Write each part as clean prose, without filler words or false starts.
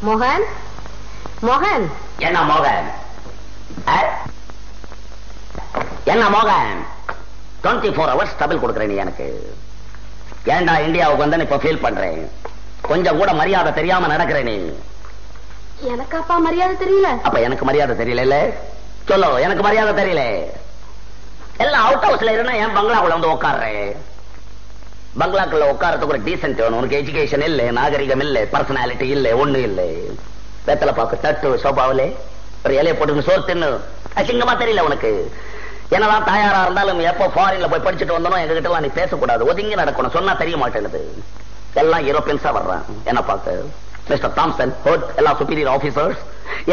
மோகன், மோகன். என்ன மோகன்? என்ன மோகன்? 24 hours டபுள் கொடுக்குறேன் நீ எனக்கு. ஏண்டா இந்தியாவுக்கு வந்து இப்ப ஃபீல் பண்றேன். கொஞ்சம் கூட மரியாதை தெரியாம நடக்கிறேன் நீ. எனக்கு அப்பா மரியாதை தெரியல. அப்ப எனக்கு மரியாதை தெரியல. சொல்லு, எனக்கு மரியாதை தெரியல. எல்லாம் அவுட் ஹவுஸ்ல இருந்தா என் பங்களாக்குள்ள வந்து உட்கார்றேன். பங்களாக்குள்ள உட்காரத்துக்கு ஒரு டீசென்ட் வேணும். உனக்கு எஜுகேஷன் இல்ல, நாகரிகம் இல்ல, பர்சனாலிட்டி இல்ல, ஒண்ணு இல்ல. வெத்தலை பாக்கு தட்டு சோபாவிலே ஒரு இலையை போட்டு சோறு தின்னு அசிங்கமா தெரியல உனக்கு. என்னதான் தாயாரா இருந்தாலும் எப்ப ஃபாரின்ல போய் படிச்சுட்டு வந்தோம் எங்க கிட்ட எல்லாம் நீ பேசக்கூடாது, ஒதுங்கி நடக்கணும். சொன்னா தெரிய மாட்டேங்குது. எல்லாம் யூரோப்பியன்ஸா வர்றான். என்ன பார்க்க மிஸ்டர் தாம்சன், எல்லாம் சுப்பீரியர் ஆபீசர்ஸ்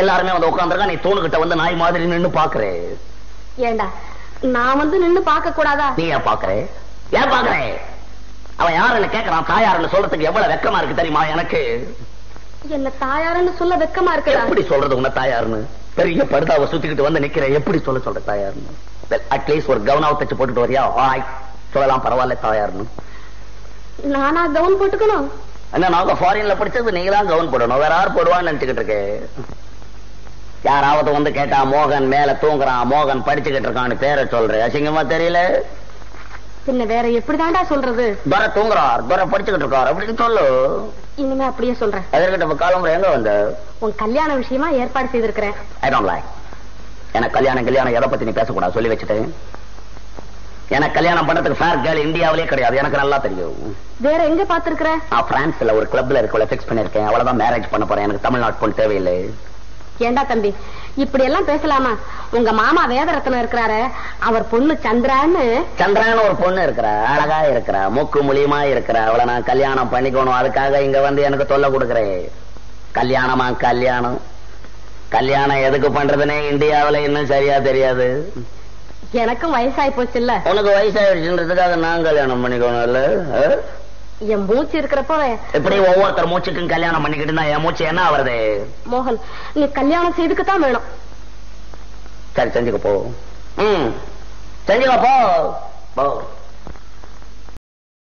எல்லாருமே வந்து உட்காந்துருக்கா. நீ தூணுகிட்ட வந்து நாய் மாதிரி நின்னு பாக்குறே. ஏண்டா நான் வந்து நின்னு பார்க்க கூடாதா? நீ ஏன் பாக்குறே? ஏன் பாக்குறே? அவன் யாருன்னு கேட்கறான். தாயாருன்னு சொல்றதுக்கு எவ்வளவு வெக்கமா இருக்கு தெரியுமா எனக்கு? என்ன தாயாருன்னு சொல்ல வெக்கமா இருக்கு. எப்படி சொல்றது உன்ன தாயாருன்னு? பெரிய படுதாவை சுத்திக்கிட்டு வந்து நிக்கிறேன். எப்படி சொல்ற தாயாருன்னு? அட்லீஸ்ட் ஒரு கவுனாவை தச்சு போட்டுட்டு வரியா? சொல்லலாம், பரவாயில்ல தாயாருன்னு. நானா கவுன் போட்டுக்கணும்? என்ன, நாங்க ஃபாரின்ல படிச்சது நீங்க தான் கவுன் போடணும், வேற யாரும் போடுவான்னு நினைச்சுக்கிட்டு இருக்கேன். யாராவது வந்து கேட்டா மோகன் மேல தூங்குறான், மோகன் படிச்சுக்கிட்டு இருக்கான்னு பேரை சொல்றேன். அசிங்கமா தெரியல? பின்ன வேற எப்படிதான்டா சொல்றது? துரை தூங்குறார், துரை படிச்சுக்கிட்டு இருக்கார் அப்படின்னு சொல்லு. இனிமே அப்படியே சொல்றேன். எதற்கிட்ட காலம்புற எங்க வந்த? உன் கல்யாண விஷயமா ஏற்பாடு செய்திருக்கிறேன். I don't like. எனக்கு கல்யாணம் எதை பத்தி நீ பேசக்கூடாது சொல்லி வச்சுட்டேன். எனக்கு கல்யாணம் பண்றதுக்கு ஃபேர் கேர்ள் இந்தியாவிலே கிடையாது, எனக்கு நல்லா தெரியும். வேற எங்க பாத்துருக்கிற? நான் பிரான்ஸ்ல ஒரு கிளப்ல இருக்கல பிக்ஸ் பண்ணிருக்கேன். அவ்வளவுதான் மேரேஜ் பண்ண போறேன். எனக்கு தமிழ்நாட்டு பொண்ணு தேவையில்லை. ஏண்டா தம்பி இப்படி எல்லாம் பேசலாமா? உங்க மாமா வேதரத்னம் இருக்கிறாரு, அவர் பொண்ணு சந்திரான்னு ஒரு பொண்ணு இருக்கிறா, அழகா இருக்கிறா, மூக்கு முழியமா இருக்கிறா. அவளை நான் கல்யாணம் பண்ணிக்கணும். அதுக்காக இங்க வந்து எனக்கு தொல்லை கொடுக்குறேன். கல்யாணமா கல்யாணம் எதுக்கு பண்றதுன்னே இந்தியாவில இன்னும் சரியா தெரியாது. எனக்கும் வயசாயி போச்சு இல்ல? உனக்கு வயசாயிடுச்சுன்றதுக்காக நான் கல்யாணம் பண்ணிக்கணும் இல்ல? என் மூச்சு இருக்கிறப்ப எப்படி ஒவ்வொருத்தர் மூச்சுக்கும் கல்யாணம் பண்ணிக்கிட்டு இருந்தா என் மூச்சு என்ன ஆவறது? மோகன், நீ கல்யாணம் செய்துக்குத்தான் வேணும். சரி செஞ்சுக்க போ. செஞ்சுக்க போ.